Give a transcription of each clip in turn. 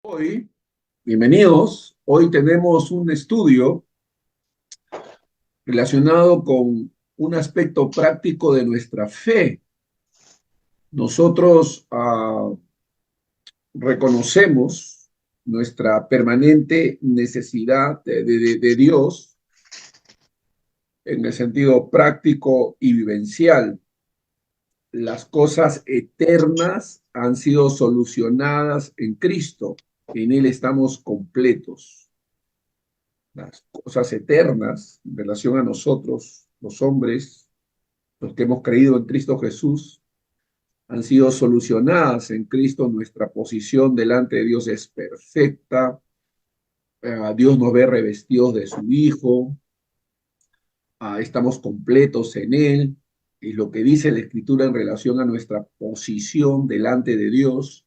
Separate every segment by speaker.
Speaker 1: Hoy, bienvenidos. Hoy tenemos un estudio relacionado con un aspecto práctico de nuestra fe. Nosotros reconocemos nuestra permanente necesidad de Dios en el sentido práctico y vivencial. Las cosas eternas han sido solucionadas en Cristo. En Él estamos completos. Las cosas eternas en relación a nosotros, los hombres, los que hemos creído en Cristo Jesús, han sido solucionadas en Cristo. Nuestra posición delante de Dios es perfecta. Dios nos ve revestidos de su Hijo. Estamos completos en Él. Y lo que dice la Escritura en relación a nuestra posición delante de Dios.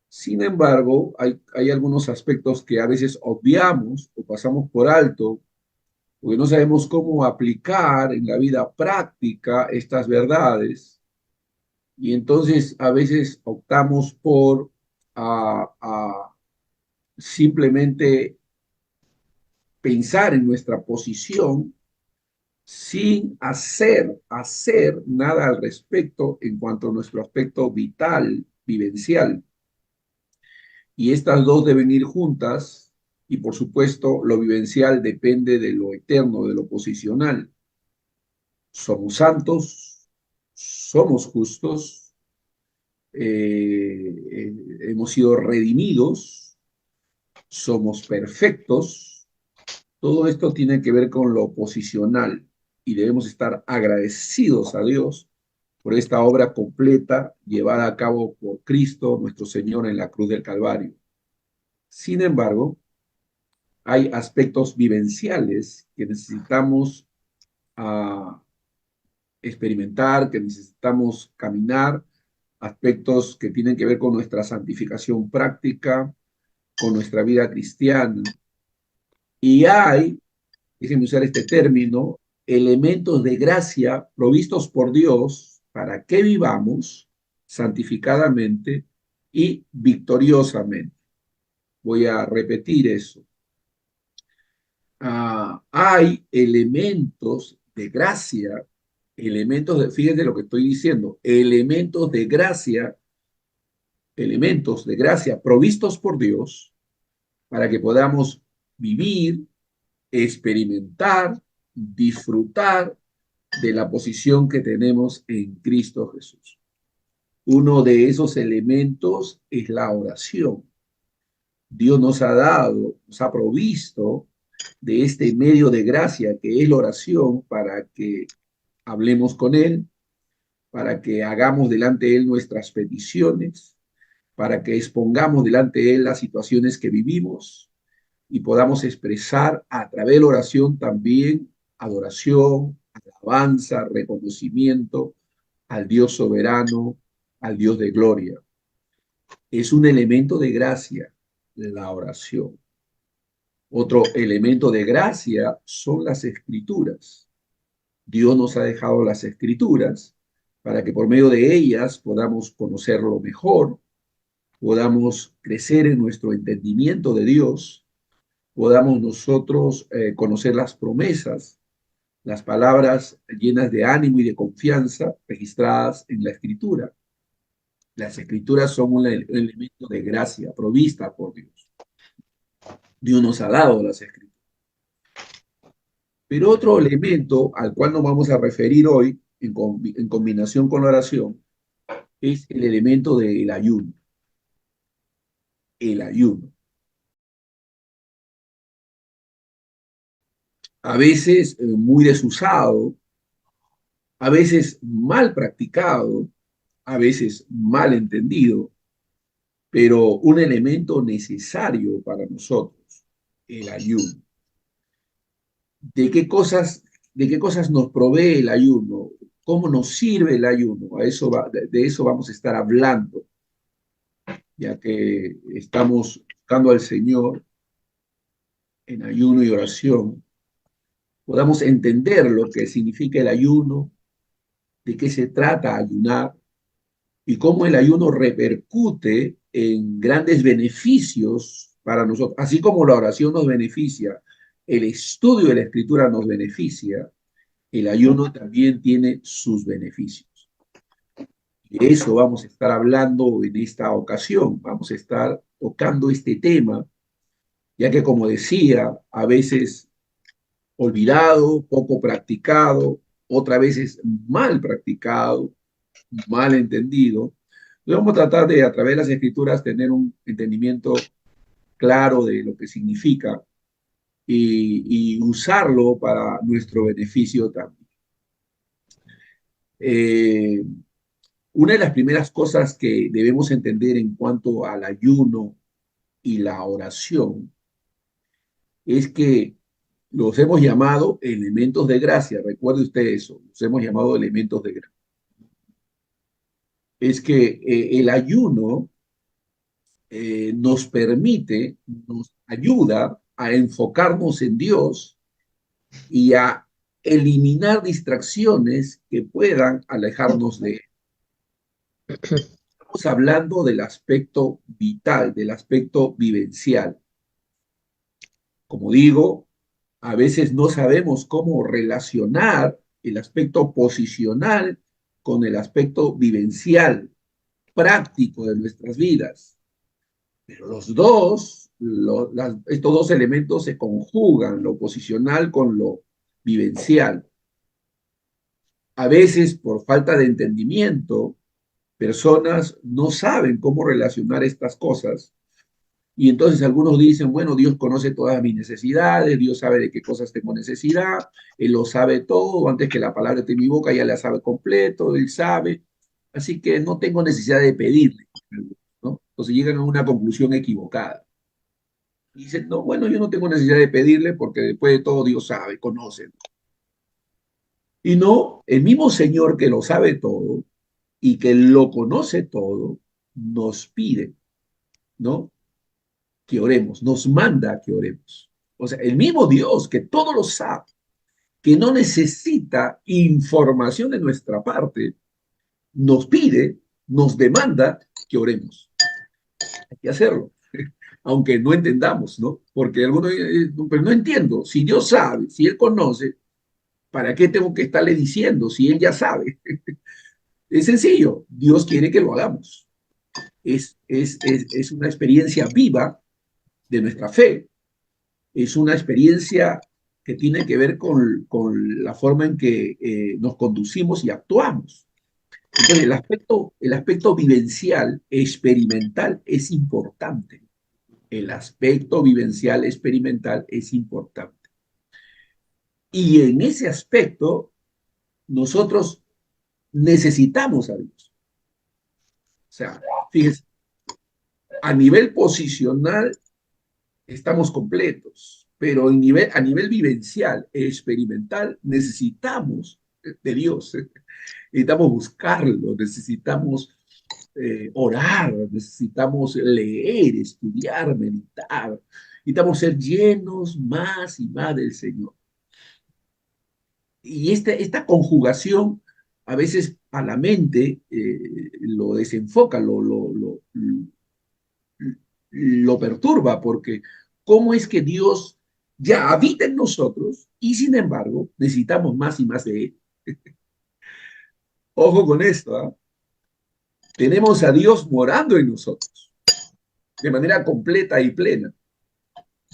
Speaker 1: Sin embargo, hay algunos aspectos que a veces obviamos o pasamos por alto porque no sabemos cómo aplicar en la vida práctica estas verdades y entonces a veces optamos por simplemente pensar en nuestra posición sin hacer nada al respecto en cuanto a nuestro aspecto vital, vivencial. Y estas dos deben ir juntas y por supuesto lo vivencial depende de lo eterno, de lo posicional. Somos santos, somos justos, hemos sido redimidos, somos perfectos. Todo esto tiene que ver con lo posicional y debemos estar agradecidos a Dios por esta obra completa llevada a cabo por Cristo, nuestro Señor, en la cruz del Calvario. Sin embargo, hay aspectos vivenciales que necesitamos uh, experimentar, que necesitamos caminar, aspectos que tienen que ver con nuestra santificación práctica, con nuestra vida cristiana. Y hay, déjenme usar este término, elementos de gracia provistos por Dios para que vivamos santificadamente y victoriosamente. Voy a repetir eso. Hay elementos de, fíjense lo que estoy diciendo, elementos de gracia provistos por Dios para que podamos vivir, experimentar, disfrutar de la posición que tenemos en Cristo Jesús. Uno de esos elementos es la oración. Dios nos ha dado, nos ha provisto de este medio de gracia que es la oración para que hablemos con Él, para que hagamos delante de Él nuestras peticiones, para que expongamos delante de Él las situaciones que vivimos y podamos expresar a través de la oración también adoración, alabanza, reconocimiento al Dios soberano, al Dios de gloria. Es un elemento de gracia la oración. Otro elemento de gracia son las escrituras. Dios nos ha dejado las escrituras para que por medio de ellas podamos conocerlo mejor, podamos crecer en nuestro entendimiento de Dios, podamos nosotros conocer las promesas, las palabras llenas de ánimo y de confianza registradas en la escritura. Las escrituras son un elemento de gracia provista por Dios. Dios nos ha dado las escrituras. Pero otro elemento al cual nos vamos a referir hoy, en combinación con la oración, es el elemento del ayuno. El ayuno. A veces muy desusado, a veces mal practicado, a veces mal entendido, pero un elemento necesario para nosotros, el ayuno. De qué cosas nos provee el ayuno? ¿Cómo nos sirve el ayuno? De eso vamos a estar hablando, ya que estamos buscando al Señor en ayuno y oración, podamos entender lo que significa el ayuno, de qué se trata ayunar y cómo el ayuno repercute en grandes beneficios para nosotros. Así como la oración nos beneficia, el estudio de la escritura nos beneficia, el ayuno también tiene sus beneficios. De eso vamos a estar hablando en esta ocasión. Vamos a estar tocando este tema, ya que como decía, a veces olvidado, poco practicado, otras veces mal practicado, mal entendido. Vamos a tratar de, a través de las escrituras, tener un entendimiento claro de lo que significa y usarlo para nuestro beneficio también. Eh, una de las primeras cosas que debemos entender en cuanto al ayuno y la oración es que los hemos llamado elementos de gracia. Recuerde usted eso, los hemos llamado elementos de gracia. Es que el ayuno nos permite, nos ayuda a enfocarnos en Dios y a eliminar distracciones que puedan alejarnos de Él. Estamos hablando del aspecto vital, del aspecto vivencial. Como digo, a veces no sabemos cómo relacionar el aspecto posicional con el aspecto vivencial, práctico de nuestras vidas. Pero los dos, estos dos elementos se conjugan, lo posicional con lo vivencial. A veces, por falta de entendimiento, personas no saben cómo relacionar estas cosas y entonces algunos dicen, bueno, Dios conoce todas mis necesidades, Dios sabe de qué cosas tengo necesidad, Él lo sabe todo, antes que la palabra esté en mi boca ya la sabe completo, Él sabe, así que no tengo necesidad de pedirle, ¿no? Entonces llegan a una conclusión equivocada. Y dicen, no, bueno, yo no tengo necesidad de pedirle porque después de todo Dios sabe, conoce. Y no, el mismo Señor que lo sabe todo y que lo conoce todo, nos pide, ¿no? Que oremos, nos manda que oremos. O sea, el mismo Dios que todo lo sabe, que no necesita información de nuestra parte, nos pide, nos demanda que oremos. Hay que hacerlo, aunque no entendamos, ¿no? Porque algunos, pero no entiendo, si Dios sabe, si Él conoce, ¿para qué tengo que estarle diciendo si Él ya sabe? Es sencillo, Dios quiere que lo hagamos. Es una experiencia viva de nuestra fe, es una experiencia que tiene que ver con la forma en que nos conducimos y actuamos. Entonces, el aspecto vivencial, experimental, es importante. El aspecto vivencial, experimental, es importante. Y en ese aspecto, nosotros necesitamos a Dios. O sea, fíjense, a nivel posicional estamos completos, pero a nivel vivencial, experimental, necesitamos de Dios, necesitamos buscarlo, necesitamos orar, necesitamos leer, estudiar, meditar, necesitamos ser llenos más y más del Señor. Y esta conjugación a veces a la mente lo desenfoca, lo perturba, porque ¿cómo es que Dios ya habita en nosotros y sin embargo necesitamos más y más de Él? Ojo con esto, ¿eh? Tenemos a Dios morando en nosotros de manera completa y plena.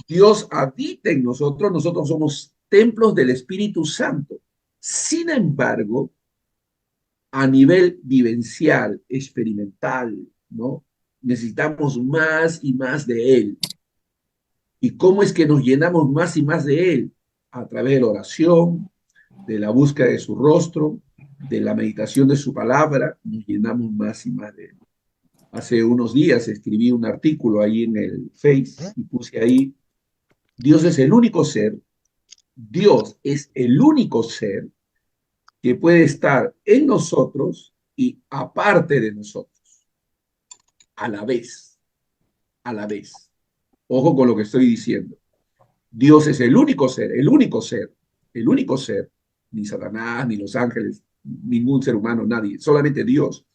Speaker 1: Dios habita en nosotros, nosotros somos templos del Espíritu Santo. Sin embargo, a nivel vivencial, experimental, ¿no? Necesitamos más y más de Él. ¿Y cómo es que nos llenamos más y más de Él? A través de la oración, de la búsqueda de su rostro, de la meditación de su palabra, nos llenamos más y más de Él. Hace unos días escribí un artículo ahí en el Face y puse ahí, Dios es el único ser, Dios es el único ser que puede estar en nosotros y aparte de nosotros, a la vez, a la vez. Ojo con lo que estoy diciendo. Dios es el único ser, el único ser, el único ser, ni Satanás, ni los ángeles, ningún ser humano, nadie, solamente Dios.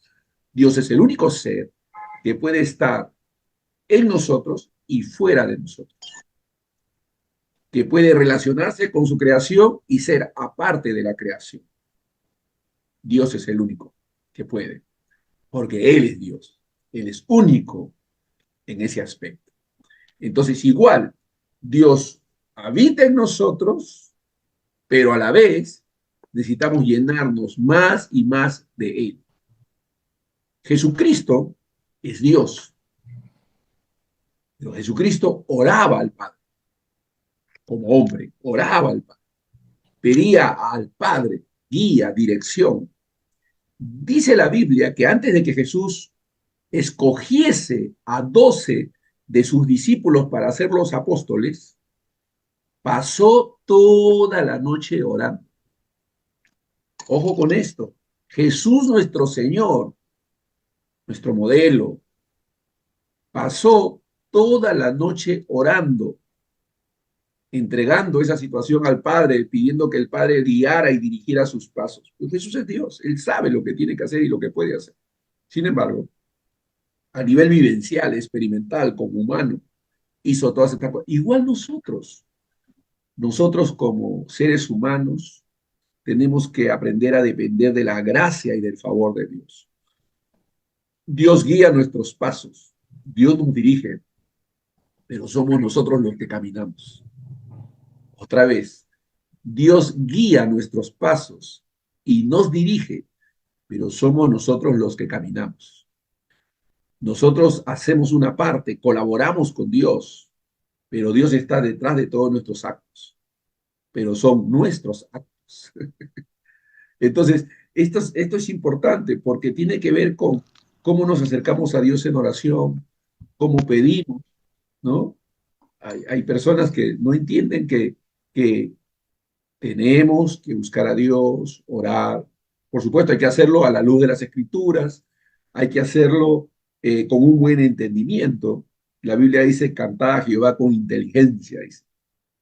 Speaker 1: Dios es el único ser que puede estar en nosotros y fuera de nosotros, que puede relacionarse con su creación y ser aparte de la creación. Dios es el único que puede, porque Él es Dios. Él es único en ese aspecto. Entonces, igual, Dios habita en nosotros, pero a la vez necesitamos llenarnos más y más de Él. Jesucristo es Dios, pero Jesucristo oraba al Padre como hombre, oraba al Padre, pedía al Padre guía, dirección. Dice la Biblia que antes de que Jesús escogiese a 12 de sus discípulos para ser los apóstoles, pasó toda la noche orando. Ojo con esto. Jesús nuestro Señor, nuestro modelo, pasó toda la noche orando, entregando esa situación al Padre, pidiendo que el Padre guiara y dirigiera sus pasos. Pues Jesús es Dios, Él sabe lo que tiene que hacer y lo que puede hacer. Sin embargo, a nivel vivencial, experimental, como humano, hizo todas estas cosas. Igual nosotros como seres humanos, tenemos que aprender a depender de la gracia y del favor de Dios. Dios guía nuestros pasos, Dios nos dirige, pero somos nosotros los que caminamos. Otra vez, Dios guía nuestros pasos y nos dirige, pero somos nosotros los que caminamos. Nosotros hacemos una parte, colaboramos con Dios, pero Dios está detrás de todos nuestros actos, pero son nuestros actos. Entonces, esto es importante porque tiene que ver con cómo nos acercamos a Dios en oración, cómo pedimos, ¿no? Hay personas que no entienden que tenemos que buscar a Dios, orar. Por supuesto, hay que hacerlo a la luz de las Escrituras, hay que hacerlo con un buen entendimiento. La Biblia dice, cantad a Jehová con inteligencia, dice.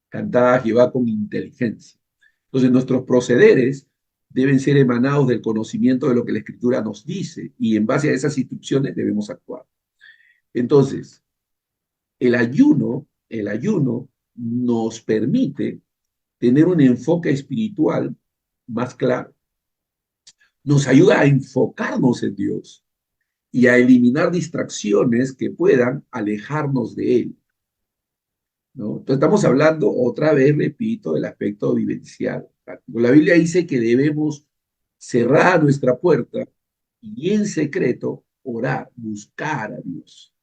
Speaker 1: Cantad a Jehová con inteligencia. Entonces, nuestros procederes deben ser emanados del conocimiento de lo que la Escritura nos dice y en base a esas instrucciones debemos actuar. Entonces, el ayuno nos permite tener un enfoque espiritual más claro. Nos ayuda a enfocarnos en Dios y a eliminar distracciones que puedan alejarnos de Él, ¿no? Entonces estamos hablando otra vez, repito, del aspecto vivencial. La Biblia dice que debemos cerrar nuestra puerta y en secreto orar, buscar a Dios.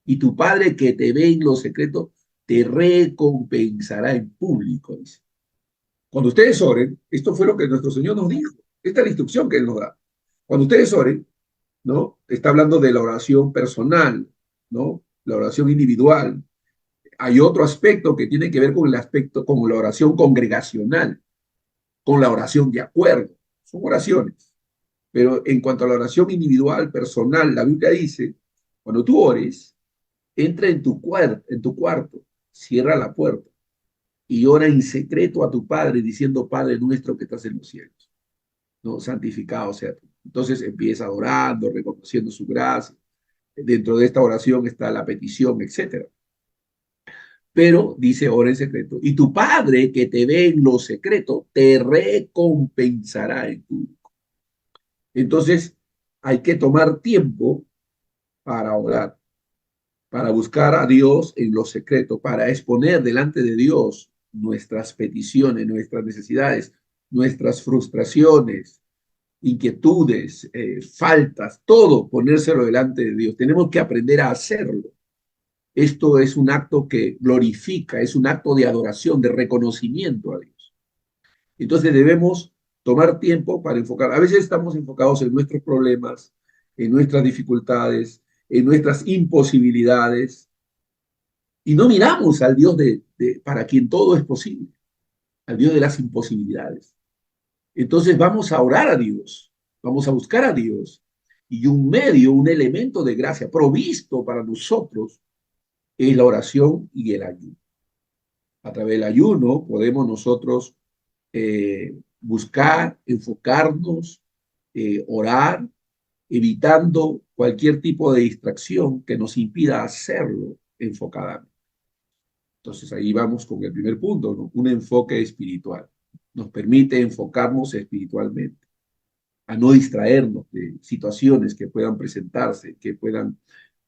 Speaker 1: Y tu Padre que te ve en lo secreto te recompensará en público, dice. Cuando ustedes oren, esto fue lo que nuestro Señor nos dijo. Esta es la instrucción que Él nos da. Cuando ustedes oren, ¿no? Está hablando de la oración personal, ¿no? La oración individual. Hay otro aspecto que tiene que ver con el aspecto, con la oración congregacional, con la oración de acuerdo. Son oraciones. Pero en cuanto a la oración individual, personal, la Biblia dice, cuando tú ores, entra en tu cuarto, cierra la puerta y ora en secreto a tu Padre, diciendo, Padre nuestro que estás en los cielos, ¿no? Santificado sea tú. Entonces empieza adorando, reconociendo su gracia. Dentro de esta oración está la petición, etcétera. Pero dice, ora en secreto, y tu Padre que te ve en lo secreto, te recompensará en público. Entonces, hay que tomar tiempo para orar, para buscar a Dios en lo secreto, para exponer delante de Dios nuestras peticiones, nuestras necesidades, nuestras frustraciones, inquietudes, faltas, todo ponérselo delante de Dios. Tenemos que aprender a hacerlo. Esto es un acto que glorifica, es un acto de adoración, de reconocimiento a Dios. Entonces debemos tomar tiempo para enfocar. A veces estamos enfocados en nuestros problemas, en nuestras dificultades, en nuestras imposibilidades, y no miramos al Dios para quien todo es posible, al Dios de las imposibilidades. Entonces vamos a orar a Dios, vamos a buscar a Dios, y un medio, un elemento de gracia provisto para nosotros es la oración y el ayuno. A través del ayuno podemos nosotros buscar, enfocarnos, orar evitando cualquier tipo de distracción que nos impida hacerlo enfocadamente. Entonces ahí vamos con el primer punto, ¿no? Un enfoque espiritual. Nos permite enfocarnos espiritualmente, a no distraernos de situaciones que puedan presentarse, que puedan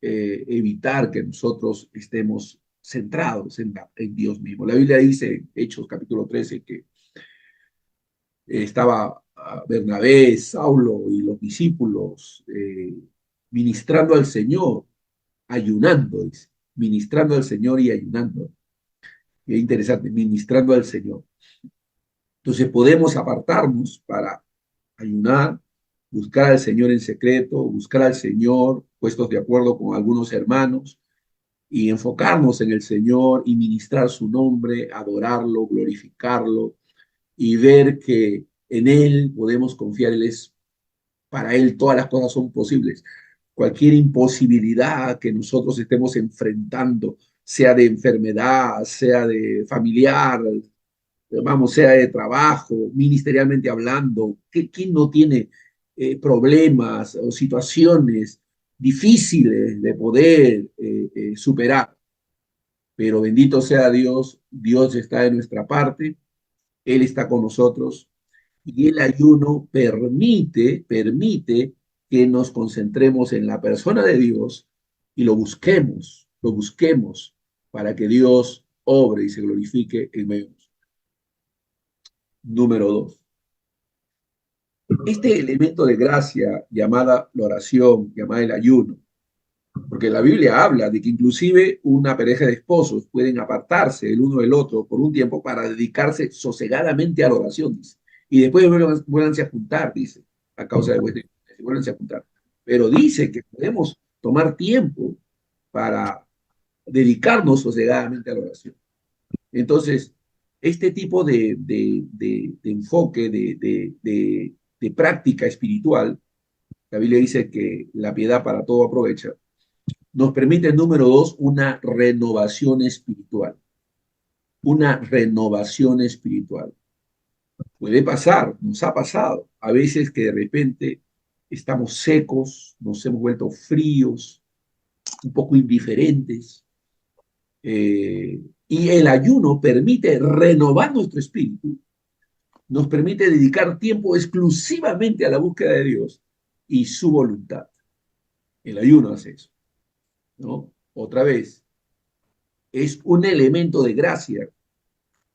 Speaker 1: evitar que nosotros estemos centrados en Dios mismo. La Biblia dice, en Hechos capítulo 13, que estaba Bernabé, Saulo y los discípulos ministrando al Señor, ayunando, dice, ministrando al Señor y ayunando. Y es interesante, ministrando al Señor. Entonces podemos apartarnos para ayunar, buscar al Señor en secreto, buscar al Señor puestos de acuerdo con algunos hermanos y enfocarnos en el Señor y ministrar su nombre, adorarlo, glorificarlo y ver que en Él podemos confiar. Él es, para Él todas las cosas son posibles. Cualquier imposibilidad que nosotros estemos enfrentando, sea de enfermedad, sea de familiar, vamos, sea de trabajo, ministerialmente hablando, ¿quién no tiene problemas o situaciones difíciles de poder superar? Pero bendito sea Dios, Dios está de nuestra parte, Él está con nosotros y el ayuno permite que nos concentremos en la persona de Dios y lo busquemos para que Dios obre y se glorifique en medio. Número dos, este elemento de gracia llamada la oración, llamada el ayuno, porque la Biblia habla de que inclusive una pareja de esposos pueden apartarse el uno del otro por un tiempo para dedicarse sosegadamente a la oración, dice. Y después vuelvanse a juntar, dice, a causa de vuestra vuelvanse a juntar. Pero dice que podemos tomar tiempo para dedicarnos sosegadamente a la oración. Entonces, este tipo de enfoque, de práctica espiritual, la Biblia dice que la piedad para todo aprovecha, nos permite, número dos, una renovación espiritual. Una renovación espiritual. Puede pasar, nos ha pasado, a veces que de repente estamos secos, nos hemos vuelto fríos, un poco indiferentes, y el ayuno permite renovar nuestro espíritu, nos permite dedicar tiempo exclusivamente a la búsqueda de Dios y su voluntad. El ayuno hace eso, ¿no? Otra vez, es un elemento de gracia.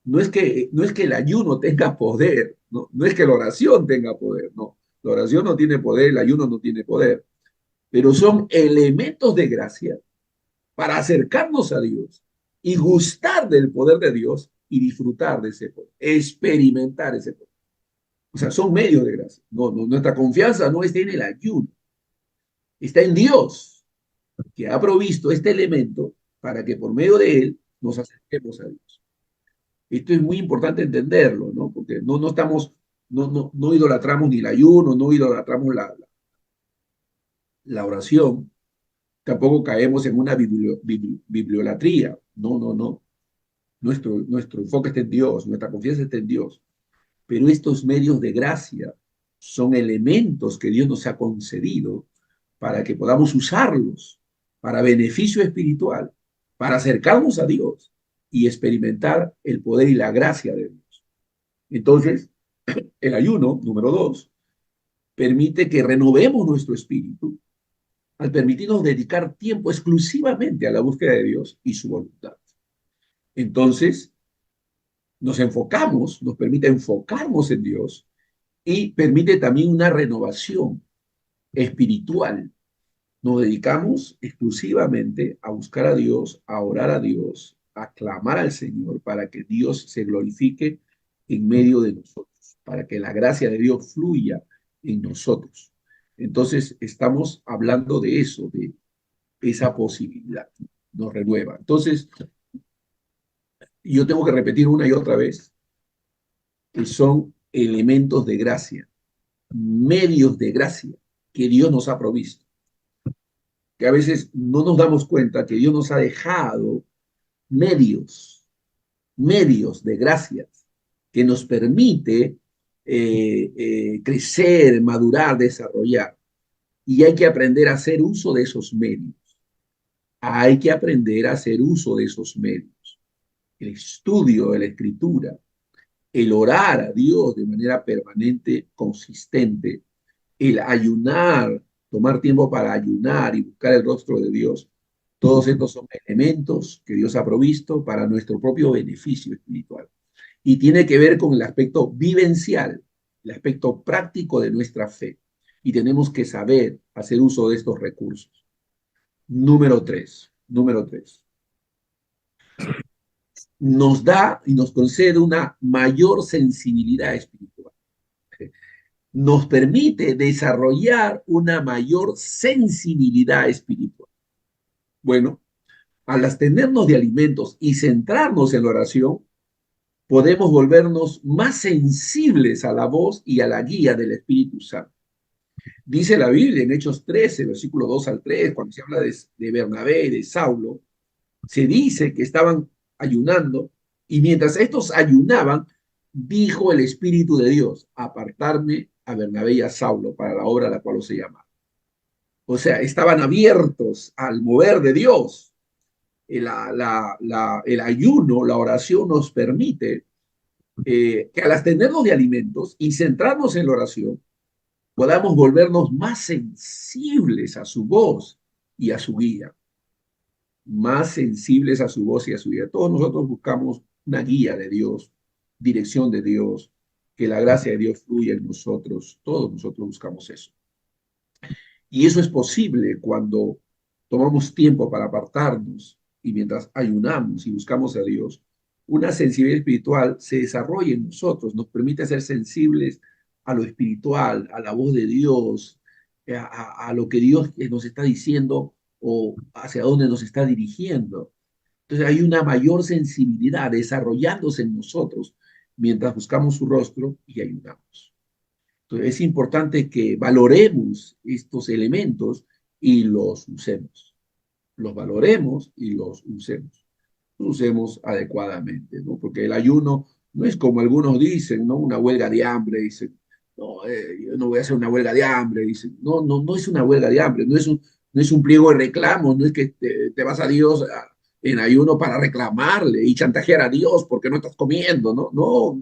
Speaker 1: No es que el ayuno tenga poder, no es que la oración tenga poder, no. La oración no tiene poder, el ayuno no tiene poder, pero son elementos de gracia para acercarnos a Dios y gustar del poder de Dios y disfrutar de ese poder, experimentar ese poder. O sea, son medios de gracia. Nuestra confianza no está en el ayuno, está en Dios, que ha provisto este elemento para que por medio de él nos acerquemos a Dios. Esto es muy importante entenderlo, ¿no? Porque no estamos, no idolatramos ni el ayuno, no idolatramos la oración, tampoco caemos en una bibliolatría. No. Nuestro enfoque está en Dios, nuestra confianza está en Dios. Pero estos medios de gracia son elementos que Dios nos ha concedido para que podamos usarlos para beneficio espiritual, para acercarnos a Dios y experimentar el poder y la gracia de Dios. Entonces, el ayuno, número dos, permite que renovemos nuestro espíritu al permitirnos dedicar tiempo exclusivamente a la búsqueda de Dios y su voluntad. Entonces, nos permite enfocarnos en Dios y permite también una renovación espiritual. Nos dedicamos exclusivamente a buscar a Dios, a orar a Dios, a clamar al Señor para que Dios se glorifique en medio de nosotros, para que la gracia de Dios fluya en nosotros. Entonces, estamos hablando de eso, de esa posibilidad. Nos renueva. Entonces, yo tengo que repetir una y otra vez que son elementos de gracia, medios de gracia que Dios nos ha provisto, que a veces no nos damos cuenta que Dios nos ha dejado medios de gracias que nos permite crecer, madurar, desarrollar. Y hay que aprender a hacer uso de esos medios. Hay que aprender a hacer uso de esos medios. El estudio de la escritura, el orar a Dios de manera permanente, consistente, el ayunar, tomar tiempo para ayunar y buscar el rostro de Dios, todos estos son elementos que Dios ha provisto para nuestro propio beneficio espiritual. Y tiene que ver con el aspecto vivencial, el aspecto práctico de nuestra fe. Y tenemos que saber hacer uso de estos recursos. Número tres, nos da y nos concede una mayor sensibilidad espiritual. Nos permite desarrollar una mayor sensibilidad espiritual. Bueno, al abstenernos de alimentos y centrarnos en la oración, podemos volvernos más sensibles a la voz y a la guía del Espíritu Santo. Dice la Biblia en Hechos 13, versículo 2 al 3, cuando se habla de Bernabé y de Saulo, se dice que estaban ayunando y mientras estos ayunaban, dijo el Espíritu de Dios, apartarme a Bernabé y a Saulo para la obra a la cual los he llamado. O sea, estaban abiertos al mover de Dios. El ayuno, la oración nos permite que al abstenernos de alimentos y centrarnos en la oración, podamos volvernos más sensibles a su voz y a su guía. Más sensibles a su voz y a su guía. Todos nosotros buscamos una guía de Dios, dirección de Dios, que la gracia de Dios fluya en nosotros. Todos nosotros buscamos eso. Y eso es posible cuando tomamos tiempo para apartarnos y mientras ayunamos y buscamos a Dios, una sensibilidad espiritual se desarrolla en nosotros, nos permite ser sensibles a lo espiritual, a la voz de Dios, a lo que Dios nos está diciendo o hacia dónde nos está dirigiendo. Entonces hay una mayor sensibilidad desarrollándose en nosotros mientras buscamos su rostro y ayunamos. Entonces es importante que valoremos estos elementos y los usemos. Los valoremos y los usemos. Los usemos adecuadamente, ¿no? Porque el ayuno no es como algunos dicen, ¿no? Una huelga de hambre, dicen, no, yo no voy a hacer una huelga de hambre, dicen, no es una huelga de hambre, no es un pliego de reclamos, no es que te vas a Dios en ayuno para reclamarle y chantajear a Dios porque no estás comiendo, ¿no? No,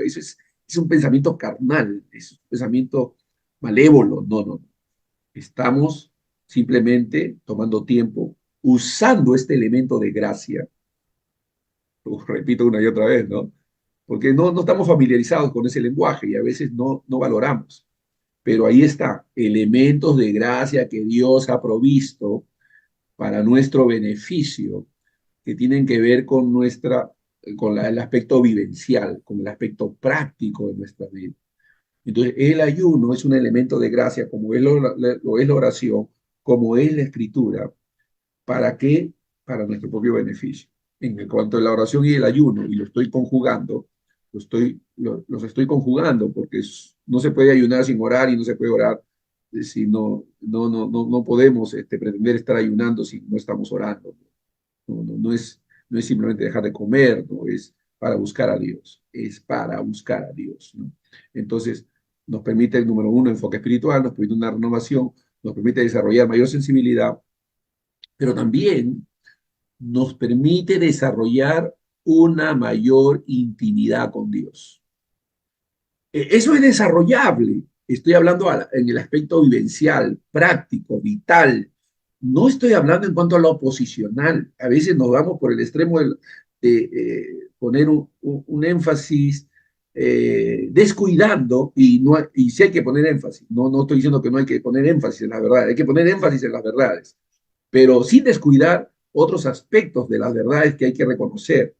Speaker 1: eso es un pensamiento carnal, es un pensamiento malévolo, no. Estamos simplemente tomando tiempo, usando este elemento de gracia, repito una y otra vez, ¿no? Porque no estamos familiarizados con ese lenguaje y a veces no valoramos. Pero ahí está, elementos de gracia que Dios ha provisto para nuestro beneficio, que tienen que ver con el aspecto vivencial, con el aspecto práctico de nuestra vida. Entonces, el ayuno es un elemento de gracia, como lo es la oración, como es la escritura. ¿Para qué? Para nuestro propio beneficio. En cuanto a la oración y el ayuno, y lo estoy conjugando, los estoy conjugando, porque no se puede ayunar sin orar y no se puede orar si no podemos pretender estar ayunando si no estamos orando. No es simplemente dejar de comer, no es para buscar a Dios, es para buscar a Dios, ¿no? Entonces, nos permite, el número uno, enfoque espiritual, nos permite una renovación, nos permite desarrollar mayor sensibilidad, pero también nos permite desarrollar una mayor intimidad con Dios. Eso es desarrollable. Estoy hablando en el aspecto vivencial, práctico, vital. No estoy hablando en cuanto a lo posicional. A veces nos vamos por el extremo de poner un énfasis descuidando y sí hay que poner énfasis. No estoy diciendo que no hay que poner énfasis en las verdades, hay que poner énfasis en las verdades, pero sin descuidar otros aspectos de las verdades que hay que reconocer.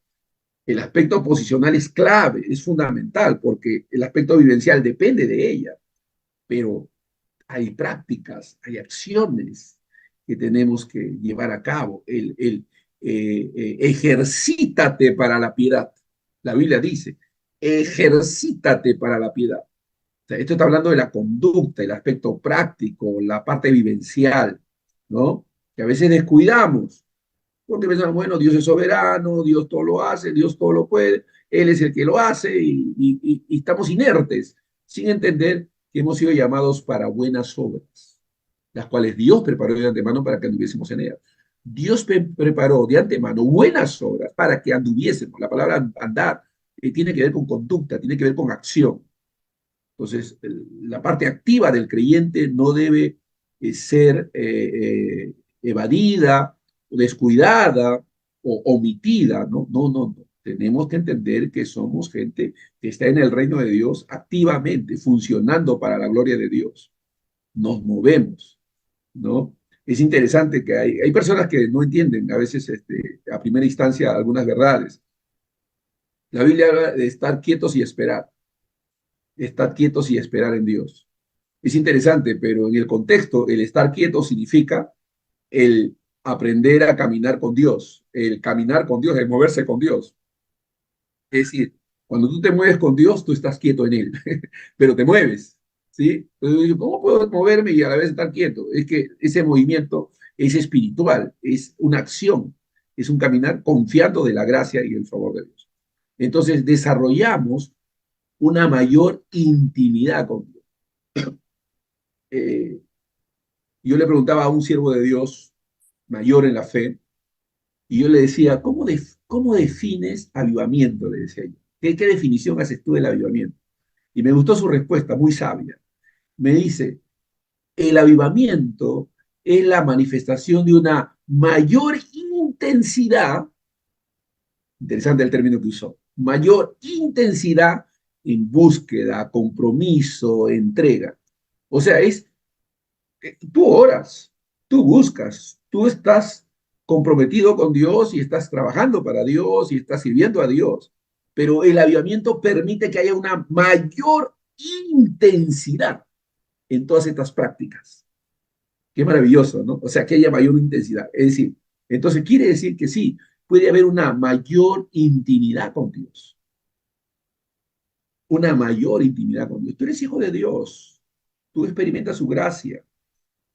Speaker 1: El aspecto posicional es clave, es fundamental, porque el aspecto vivencial depende de ella, pero hay prácticas, hay acciones que tenemos que llevar a cabo. Ejercítate para la piedad. La Biblia dice, ejercítate para la piedad. O sea, esto está hablando de la conducta, el aspecto práctico, la parte vivencial, ¿no? Que a veces descuidamos, porque pensamos, bueno, Dios es soberano, Dios todo lo hace, Dios todo lo puede, Él es el que lo hace y estamos inertes, sin entender que hemos sido llamados para buenas obras. las cuales Dios preparó de antemano para que anduviésemos en ellas. Dios preparó de antemano buenas obras para que anduviésemos. La palabra andar tiene que ver con conducta, tiene que ver con acción. Entonces, la parte activa del creyente no debe ser evadida, descuidada o omitida, ¿no? No, no, no. Tenemos que entender que somos gente que está en el reino de Dios activamente, funcionando para la gloria de Dios. Nos movemos, ¿no? Es interesante que hay personas que no entienden a veces a primera instancia algunas verdades. La Biblia habla de estar quietos y esperar. Estar quietos y esperar en Dios. Es interesante, pero en el contexto, el estar quieto significa el aprender a caminar con Dios, el caminar con Dios, el moverse con Dios. Es decir, cuando tú te mueves con Dios, tú estás quieto en Él, pero te mueves, ¿sí? Entonces, ¿cómo puedo moverme y a la vez estar quieto? Es que ese movimiento es espiritual, es una acción, es un caminar confiando de la gracia y el favor de Dios. Entonces, desarrollamos una mayor intimidad con Dios. Eh, yo le preguntaba a un siervo de Dios mayor en la fe, y yo le decía, ¿cómo defines avivamiento? Le decía yo. ¿Qué definición haces tú del avivamiento? Y me gustó su respuesta, muy sabia. Me dice, el avivamiento es la manifestación de una mayor intensidad, interesante el término que usó, mayor intensidad en búsqueda, compromiso, entrega. O sea, tú oras, tú buscas, tú estás comprometido con Dios y estás trabajando para Dios y estás sirviendo a Dios, pero el avivamiento permite que haya una mayor intensidad en todas estas prácticas. Qué maravilloso, ¿no? O sea, que haya mayor intensidad. Es decir, entonces quiere decir que sí, puede haber una mayor intimidad con Dios, una mayor intimidad con Dios. Tú eres hijo de Dios, tú experimentas su gracia,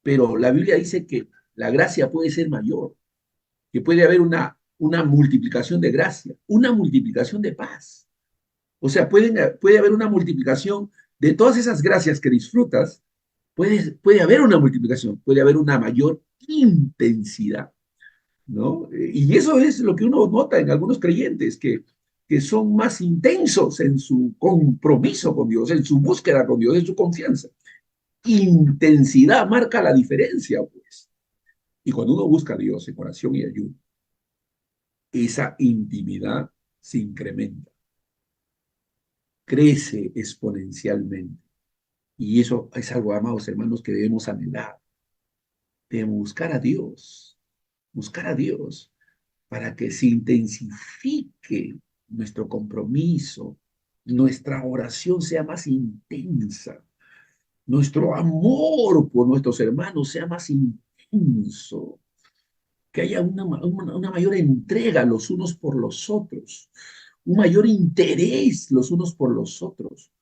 Speaker 1: pero la Biblia dice que la gracia puede ser mayor, que puede haber una multiplicación de gracia, una multiplicación de paz. O sea, puede haber una multiplicación de todas esas gracias que disfrutas, puede haber una multiplicación, puede haber una mayor intensidad, ¿no? Y eso es lo que uno nota en algunos creyentes, que son más intensos en su compromiso con Dios, en su búsqueda con Dios, en su confianza. Intensidad marca la diferencia, pues. Y cuando uno busca a Dios en oración y ayuno, esa intimidad se incrementa, crece exponencialmente. Y eso es algo, amados hermanos, que debemos anhelar. Debemos buscar a Dios para que se intensifique nuestro compromiso, nuestra oración sea más intensa, nuestro amor por nuestros hermanos sea más intenso, que haya una mayor entrega los unos por los otros, un mayor interés los unos por los otros,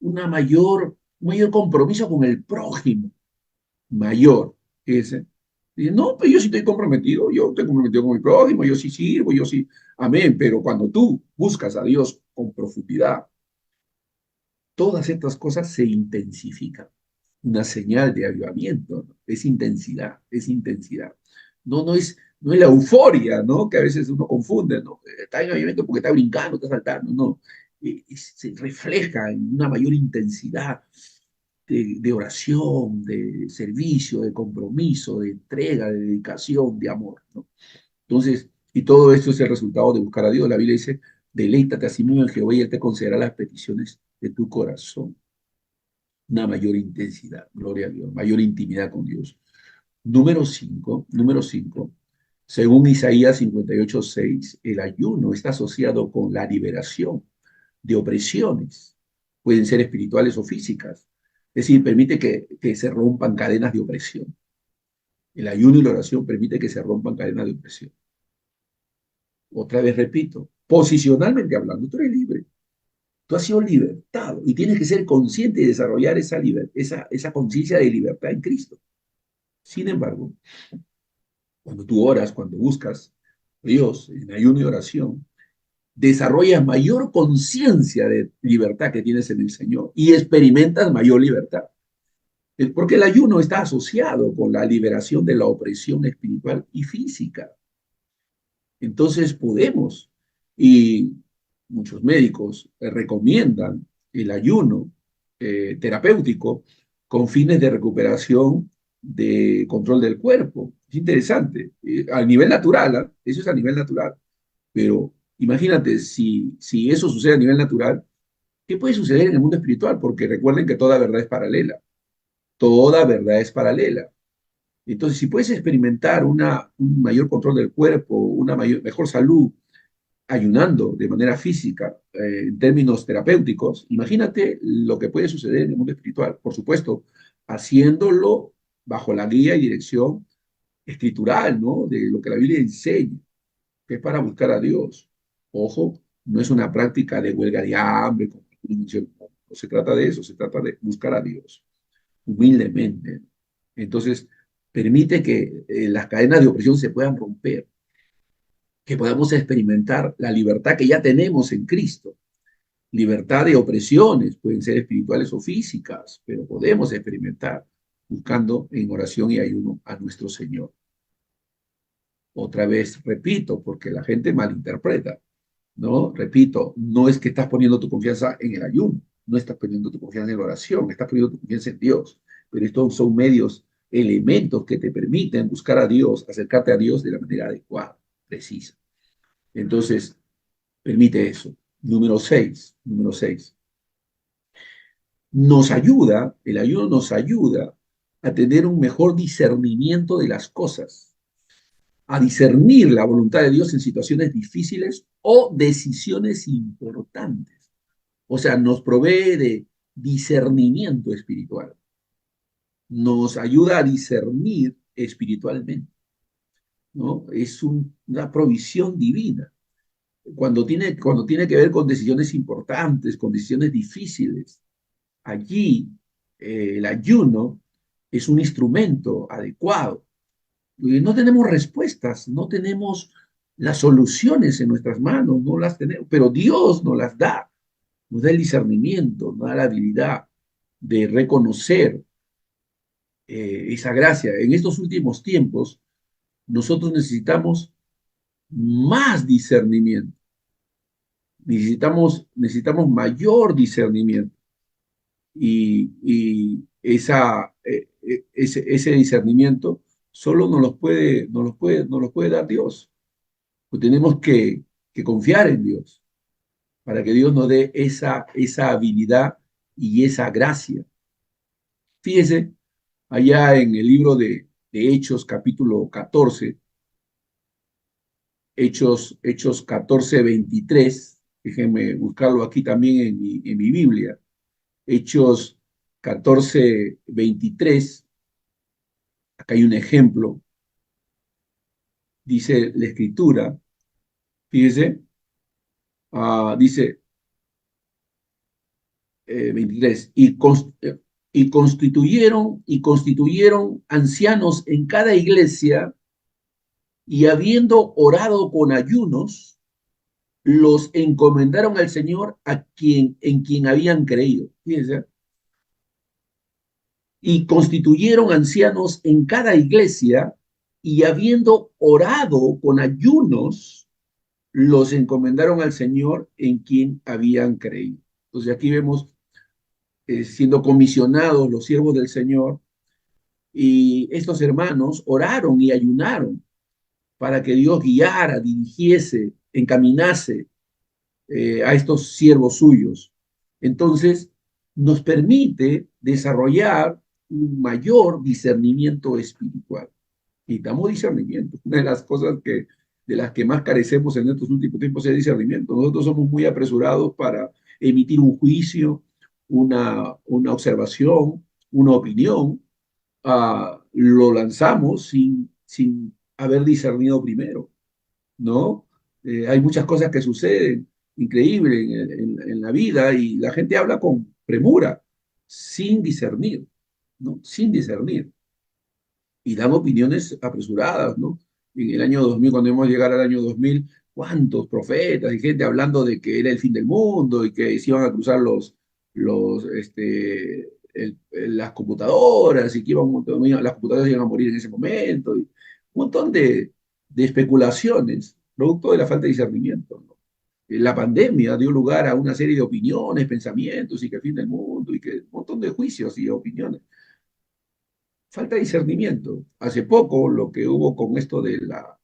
Speaker 1: un mayor compromiso con el prójimo, mayor. Ese. Y no, pues yo sí estoy comprometido, yo estoy comprometido con mi prójimo, yo sí sirvo, yo sí, amén, pero cuando tú buscas a Dios con profundidad, todas estas cosas se intensifican. Una señal de avivamiento, ¿no? Es intensidad, es intensidad. No es la euforia, ¿no? Que a veces uno confunde, ¿no? Está en avivamiento porque está brincando, está saltando, no. Se refleja en una mayor intensidad de oración, de servicio, de compromiso, de entrega, de dedicación, de amor, ¿no? Entonces, y todo esto es el resultado de buscar a Dios. La Biblia dice, deleítate a sí mismo en Jehová y Él te concederá las peticiones de tu corazón. Una mayor intensidad, gloria a Dios, mayor intimidad con Dios. Número cinco, según Isaías 58:6, el ayuno está asociado con la liberación de opresiones, pueden ser espirituales o físicas. Es decir, permite que se rompan cadenas de opresión. El ayuno y la oración permite que se rompan cadenas de opresión. Otra vez repito, posicionalmente hablando, tú eres libre. Tú has sido libertado y tienes que ser consciente y desarrollar esa conciencia de libertad en Cristo. Sin embargo, cuando tú oras, cuando buscas a Dios en ayuno y oración, desarrollas mayor conciencia de libertad que tienes en el Señor y experimentas mayor libertad. Porque el ayuno está asociado con la liberación de la opresión espiritual y física. Entonces podemos, y muchos médicos recomiendan el ayuno terapéutico con fines de recuperación de control del cuerpo. Es interesante, a nivel natural, ¿eh? Eso es a nivel natural, pero imagínate si eso sucede a nivel natural, ¿qué puede suceder en el mundo espiritual? Porque recuerden que toda verdad es paralela, toda verdad es paralela. Entonces, si puedes experimentar un mayor control del cuerpo, una mejor salud, ayunando de manera física, en términos terapéuticos, imagínate lo que puede suceder en el mundo espiritual. Por supuesto, haciéndolo bajo la guía y dirección escritural, ¿no? De lo que la Biblia enseña, que es para buscar a Dios. Ojo, no es una práctica de huelga de hambre, como mencioné. No se trata de eso, se trata de buscar a Dios humildemente. Entonces, permite que las cadenas de opresión se puedan romper, que podamos experimentar la libertad que ya tenemos en Cristo. Libertad de opresiones, pueden ser espirituales o físicas, pero podemos experimentar buscando en oración y ayuno a nuestro Señor. Otra vez repito, porque la gente malinterpreta, ¿no? Repito, no es que estás poniendo tu confianza en el ayuno, no estás poniendo tu confianza en la oración, estás poniendo tu confianza en Dios, pero estos son medios, elementos que te permiten buscar a Dios, acercarte a Dios de la manera adecuada, precisa. Entonces, permite eso. Número seis, nos ayuda, el ayuno nos ayuda a tener un mejor discernimiento de las cosas, a discernir la voluntad de Dios en situaciones difíciles o decisiones importantes. O sea, nos provee de discernimiento espiritual, nos ayuda a discernir espiritualmente, ¿no? Es una provisión divina. Cuando tiene que ver con decisiones importantes, con decisiones difíciles, allí el ayuno es un instrumento adecuado. No tenemos respuestas, no tenemos las soluciones en nuestras manos, no las tenemos, pero Dios nos da el discernimiento, nos da la habilidad de reconocer esa gracia. En estos últimos tiempos, nosotros necesitamos más discernimiento, necesitamos mayor discernimiento y ese discernimiento solo nos los puede dar Dios. Pues tenemos que confiar en Dios para que Dios nos dé esa habilidad y esa gracia. Fíjese, allá en el libro de Hechos, capítulo 14, Hechos 14, 23, déjenme buscarlo aquí también en mi Biblia, Hechos 14, 23, acá hay un ejemplo, dice la escritura, fíjese, dice 23, y constituyeron ancianos en cada iglesia y habiendo orado con ayunos, los encomendaron al Señor en quien habían creído. Fíjense, y constituyeron ancianos en cada iglesia y habiendo orado con ayunos, los encomendaron al Señor en quien habían creído. Entonces aquí vemos siendo comisionados los siervos del Señor y estos hermanos oraron y ayunaron para que Dios guiara, dirigiese, encaminase a estos siervos suyos. Entonces, nos permite desarrollar un mayor discernimiento espiritual. Necesitamos discernimiento. Una de las cosas de las que más carecemos en estos últimos tiempos es discernimiento. Nosotros somos muy apresurados para emitir un juicio, una observación, una opinión. Lo lanzamos sin haber discernido primero, ¿no? Hay muchas cosas que suceden increíbles en la vida y la gente habla con premura, sin discernir, ¿no? Sin discernir. Y dan opiniones apresuradas, ¿no? En el año 2000, cuando hemos llegado al año 2000, cuántos profetas y gente hablando de que era el fin del mundo y que se iban a cruzar las computadoras y que las computadoras iban a morir en ese momento, y un montón de especulaciones, producto de la falta de discernimiento, ¿no? La pandemia dio lugar a una serie de opiniones, pensamientos, y que el fin del mundo, y que un montón de juicios y opiniones. Falta de discernimiento. Hace poco lo que hubo con esto de la,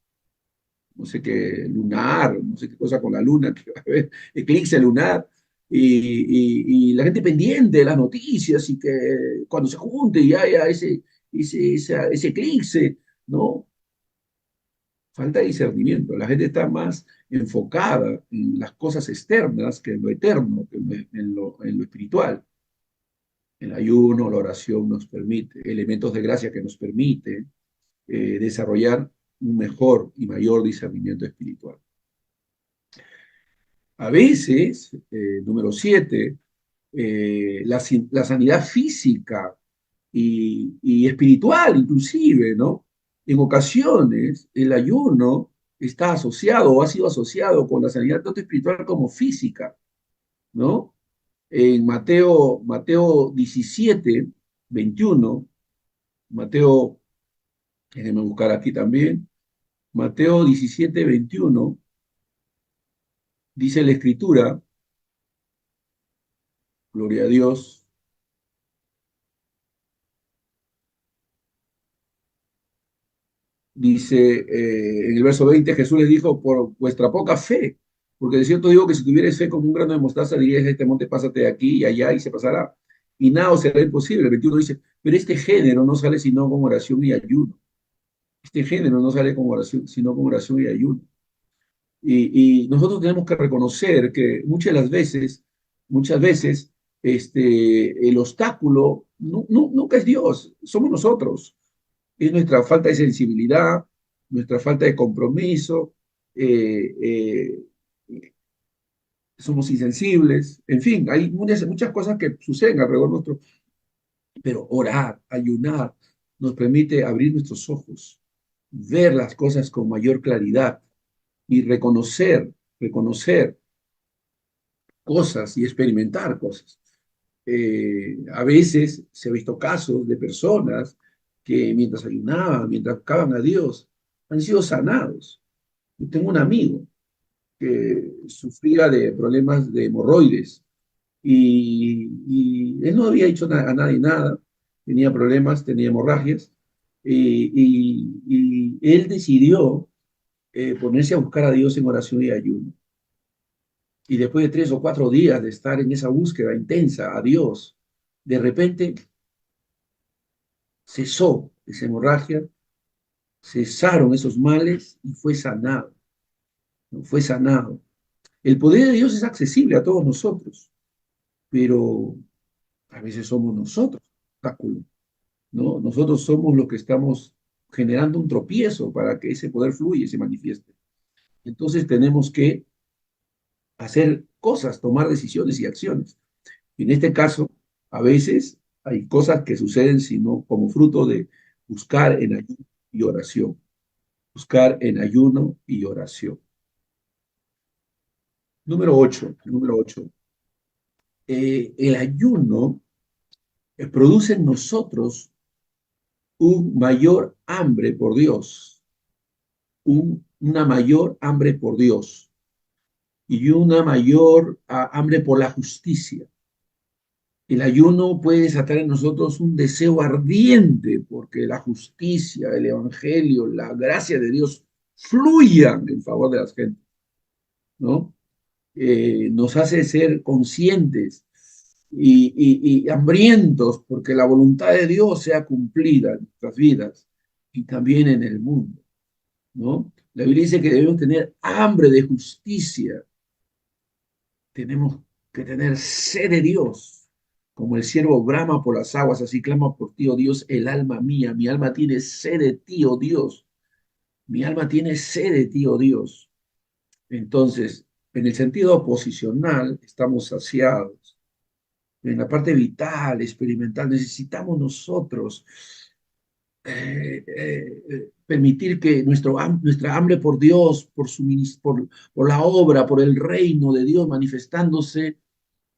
Speaker 1: no sé qué, lunar, no sé qué cosa con la luna, que va a haber eclipse lunar, y la gente pendiente de las noticias, y que cuando se junte y haya ese eclipse, ¿no? Falta de discernimiento. La gente está más enfocada en las cosas externas que en lo eterno, que en lo espiritual. El ayuno, la oración nos permite, elementos de gracia que nos permite desarrollar un mejor y mayor discernimiento espiritual. A veces, número 7, la sanidad física y espiritual inclusive, ¿no? En ocasiones el ayuno está asociado o ha sido asociado con la sanidad tanto espiritual como física, ¿no? En Mateo 17, 21, Mateo, déjenme buscar aquí también, Mateo 17, 21, dice la Escritura, gloria a Dios, dice en el verso 20, Jesús les dijo, por vuestra poca fe, porque de cierto digo que si tuvierais fe como un grano de mostaza, diríais a este monte, pásate de aquí y allá y se pasará, y nada os será imposible. El 21 dice, pero este género no sale sino con oración y ayuno. Este género no sale con oración, sino con oración y ayuno. Y nosotros tenemos que reconocer que muchas veces, el obstáculo nunca es Dios, somos nosotros. Es nuestra falta de sensibilidad, nuestra falta de compromiso, eh, eh, somos insensibles, en fin, hay muchas cosas que suceden alrededor nuestro, pero orar, ayunar, nos permite abrir nuestros ojos, ver las cosas con mayor claridad y reconocer cosas y experimentar cosas. A veces se ha visto casos de personas que mientras ayunaban, mientras buscaban a Dios, han sido sanados. Yo tengo un amigo que sufría de problemas de hemorroides y él no había hecho a nadie nada, tenía problemas, tenía hemorragias, y él decidió ponerse a buscar a Dios en oración y ayuno. Y después de 3 o 4 días de estar en esa búsqueda intensa a Dios, de repente cesó esa hemorragia, cesaron esos males y fue sanado, ¿no? Fue sanado. El poder de Dios es accesible a todos nosotros, pero a veces somos nosotros el obstáculo, ¿no? Nosotros somos los que estamos generando un tropiezo para que ese poder fluya y se manifieste. Entonces tenemos que hacer cosas, tomar decisiones y acciones. En este caso, a veces hay cosas que suceden sino como fruto de buscar en ayuno y oración. Buscar en ayuno y oración. Número 8. El ayuno produce en nosotros un mayor hambre por Dios, una mayor hambre por Dios y una mayor hambre por la justicia. El ayuno puede desatar en nosotros un deseo ardiente porque la justicia, el evangelio, la gracia de Dios fluyan en favor de las gentes, ¿no? Nos hace ser conscientes y hambrientos porque la voluntad de Dios sea cumplida en nuestras vidas y también en el mundo, ¿no? La Biblia dice que debemos tener hambre de justicia, tenemos que tener sed de Dios. Como el siervo brama por las aguas, así clama por ti, oh Dios, el alma mía. Mi alma tiene sed de ti, oh Dios. Mi alma tiene sed de ti, oh Dios. Entonces, en el sentido posicional, estamos saciados. En la parte vital, experimental, necesitamos nosotros permitir que nuestra hambre por Dios, por la obra, por el reino de Dios manifestándose,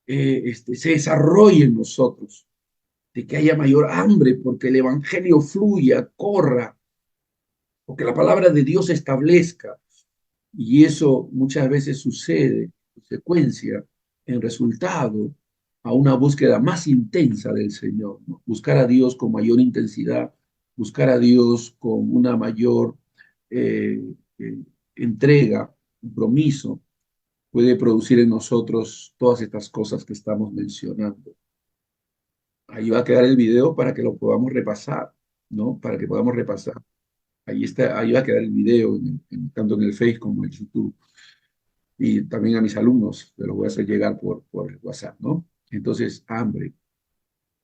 Speaker 1: se desarrolle en nosotros. de que haya mayor hambre, porque el evangelio fluya, corra, porque la palabra de Dios se establezca. Y eso muchas veces sucede, consecuencia, en resultado, a una búsqueda más intensa del Señor, ¿no? Buscar a Dios con mayor intensidad, buscar a Dios con una mayor eh, eh, entrega, compromiso, puede producir en nosotros todas estas cosas que estamos mencionando. Ahí va a quedar el video para que lo podamos repasar, ¿no? Para que podamos repasar. Ahí está, ahí va a quedar el video, tanto en el Face como en el YouTube. Y también a mis alumnos, se los voy a hacer llegar por el WhatsApp, ¿no? Entonces, hambre.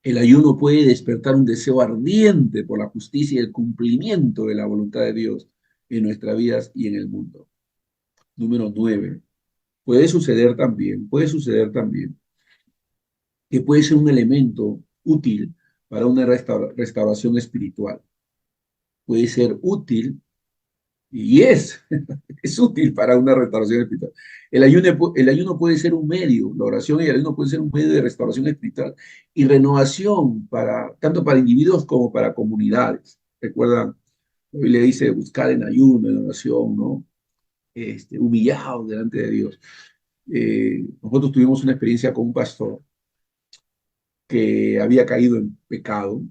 Speaker 1: El ayuno puede despertar un deseo ardiente por la justicia y el cumplimiento de la voluntad de Dios en nuestras vidas y en el mundo. Número 9. Puede suceder también que puede ser un elemento útil para una restauración espiritual. Puede ser útil y es útil para una restauración espiritual. El ayuno puede ser un medio, la oración y el ayuno puede ser un medio de restauración espiritual y renovación para, tanto para individuos como para comunidades. Recuerdan, la Biblia dice buscar en ayuno, en oración, ¿no? Humillados delante de Dios. Nosotros tuvimos una experiencia con un pastor que había caído en pecado,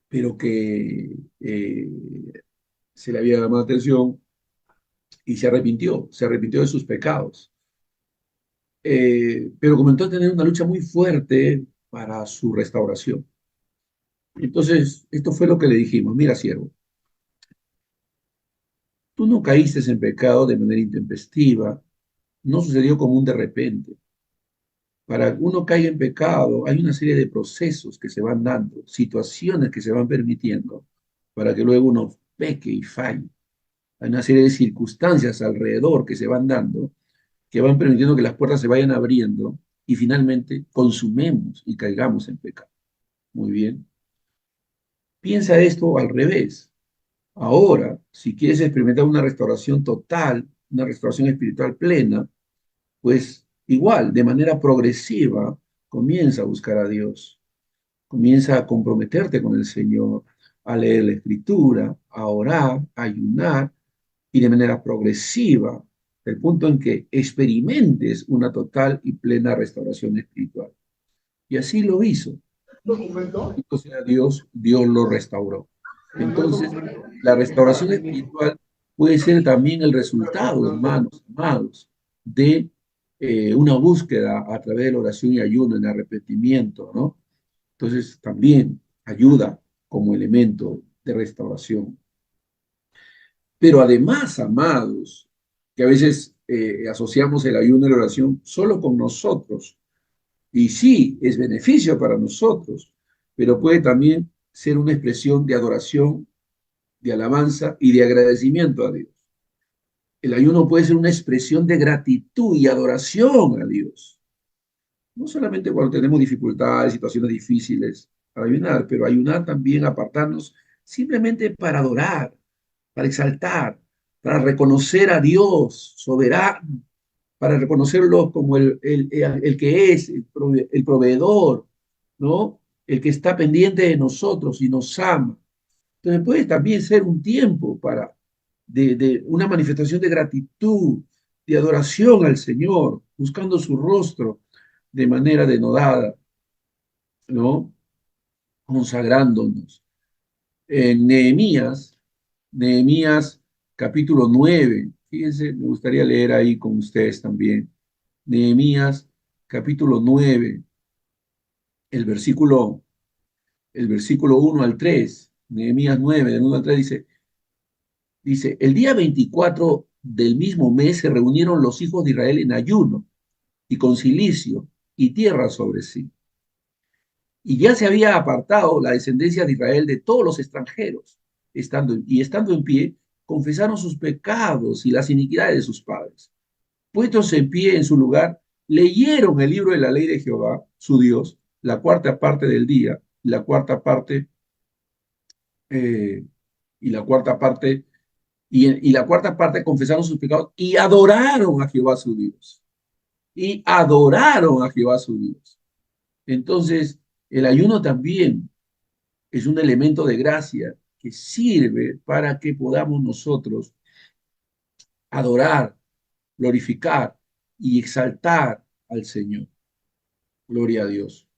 Speaker 1: pero que se le había llamado la atención y se arrepintió de sus pecados. Pero comenzó a tener una lucha muy fuerte para su restauración. Entonces, esto fue lo que le dijimos: mira, siervo, tú no caíste en pecado de manera intempestiva, no sucedió como un de repente. Para que uno caiga en pecado, hay una serie de procesos que se van dando, situaciones que se van permitiendo para que luego uno peque y falle. Hay una serie de circunstancias alrededor que se van dando, que van permitiendo que las puertas se vayan abriendo y finalmente consumemos y caigamos en pecado. Muy bien. Piensa esto al revés. Ahora, si quieres experimentar una restauración total, una restauración espiritual plena, pues igual, de manera progresiva, comienza a buscar a Dios, comienza a comprometerte con el Señor, a leer la Escritura, a orar, a ayunar, y de manera progresiva, el punto en que experimentes una total y plena restauración espiritual. Y así lo hizo. Entonces a Dios, Dios lo restauró. Entonces, la restauración espiritual puede ser también el resultado, hermanos, amados, de una búsqueda a través de la oración y ayuno en arrepentimiento, ¿no? Entonces, también ayuda como elemento de restauración. Pero además, amados, que a veces asociamos el ayuno y la oración solo con nosotros, y sí, es beneficio para nosotros, pero puede también ser una expresión de adoración, de alabanza y de agradecimiento a Dios. El ayuno puede ser una expresión de gratitud y adoración a Dios. No solamente cuando tenemos dificultades, situaciones difíciles para ayunar, pero ayunar también, apartarnos simplemente para adorar, para exaltar, para reconocer a Dios soberano, para reconocerlo como el que es, el proveedor, ¿no? El que está pendiente de nosotros y nos ama. Entonces puede también ser un tiempo de una manifestación de gratitud, de adoración al Señor, buscando su rostro de manera denodada, ¿no? Consagrándonos. En Nehemías capítulo 9, fíjense, me gustaría leer ahí con ustedes también. Nehemías capítulo 9, el versículo, el versículo 1 al 3. Nehemías 9, del 1 al 3 dice, el día 24 del mismo mes se reunieron los hijos de Israel en ayuno y con cilicio y tierra sobre sí. Y ya se había apartado la descendencia de Israel de todos los extranjeros, estando en pie, confesaron sus pecados y las iniquidades de sus padres. Puestos en pie en su lugar, leyeron el libro de la ley de Jehová, su Dios, la cuarta parte del día, la cuarta parte, eh, y la cuarta parte, y la cuarta parte confesaron sus pecados y adoraron a Jehová su Dios. Y adoraron a Jehová su Dios. Entonces, El ayuno también es un elemento de gracia que sirve para que podamos nosotros adorar, glorificar y exaltar al Señor. Gloria a Dios.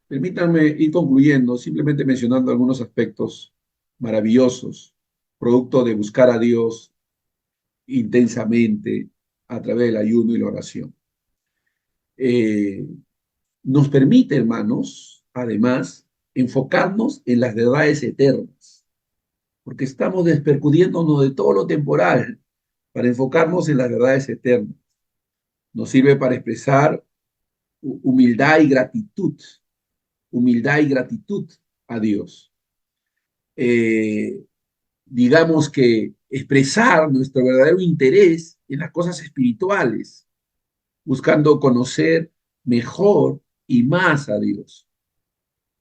Speaker 1: Permítanme ir concluyendo, simplemente mencionando algunos aspectos maravillosos, producto de buscar a Dios intensamente a través del ayuno y la oración. Eh, Nos permite, hermanos, además, enfocarnos en las verdades eternas, porque estamos despercudiéndonos de todo lo temporal para enfocarnos en las verdades eternas. Nos sirve para expresar humildad y gratitud a Dios. Eh, digamos que expresar nuestro verdadero interés en las cosas espirituales, buscando conocer mejor y más a Dios,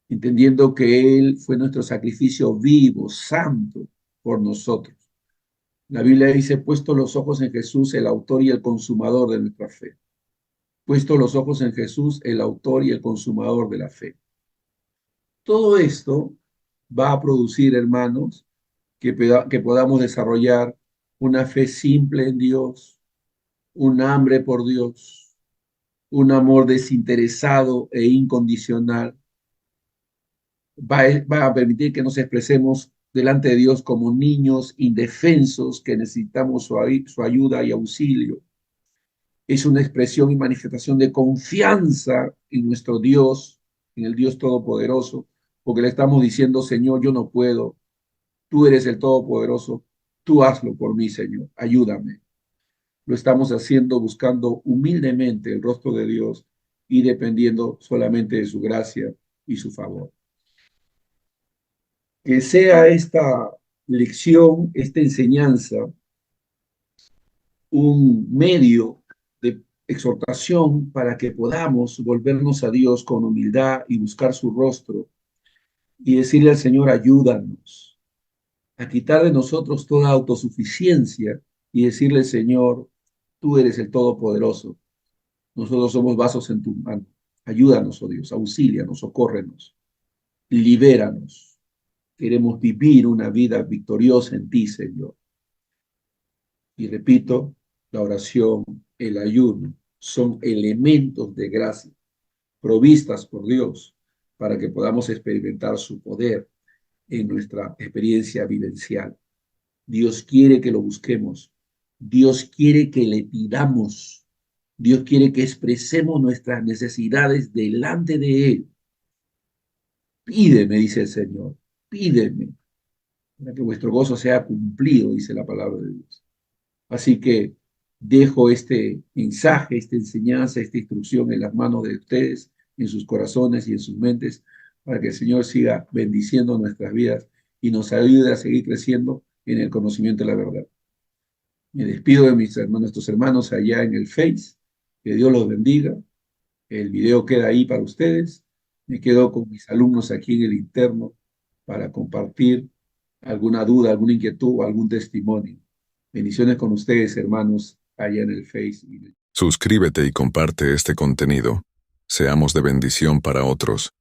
Speaker 1: entendiendo que Él fue nuestro sacrificio vivo, santo, por nosotros. La Biblia dice, puesto los ojos en Jesús, el autor y el consumador de nuestra fe. Puesto los ojos en Jesús, el autor y el consumador de la fe. Todo esto va a producir, hermanos, que podamos desarrollar una fe simple en Dios, un hambre por Dios, un amor desinteresado e incondicional. Va a permitir que nos expresemos delante de Dios como niños indefensos que necesitamos su ayuda y auxilio. Es una expresión y manifestación de confianza en nuestro Dios, en el Dios Todopoderoso, porque le estamos diciendo, Señor, yo no puedo, tú eres el Todopoderoso, tú hazlo por mí, Señor, ayúdame. Lo estamos haciendo buscando humildemente el rostro de Dios y dependiendo solamente de su gracia y su favor. Que sea esta lección, esta enseñanza, un medio de exhortación para que podamos volvernos a Dios con humildad y buscar su rostro y decirle al Señor, ayúdanos a quitar de nosotros toda autosuficiencia y decirle, Señor, tú eres el Todopoderoso, nosotros somos vasos en tu mano. Ayúdanos, oh Dios, auxílianos, socórrenos, libéranos. Queremos vivir una vida victoriosa en ti, Señor. Y repito, la oración, el ayuno, son elementos de gracia provistas por Dios para que podamos experimentar su poder en nuestra experiencia vivencial. Dios quiere que lo busquemos. Dios quiere que le pidamos. Dios quiere que expresemos nuestras necesidades delante de Él. Pídeme, dice el Señor, pídeme, para que vuestro gozo sea cumplido, dice la palabra de Dios. Así que dejo este mensaje, esta enseñanza, esta instrucción en las manos de ustedes, en sus corazones y en sus mentes, para que el Señor siga bendiciendo nuestras vidas y nos ayude a seguir creciendo en el conocimiento de la verdad. Me despido de mis hermanos, nuestros hermanos allá en el Face. Que Dios los bendiga. El video queda ahí para ustedes. Me quedo con mis alumnos aquí en el interno para compartir alguna duda, alguna inquietud o algún testimonio. Bendiciones con ustedes, hermanos, allá en el Face.
Speaker 2: Suscríbete y comparte este contenido. Seamos de bendición para otros.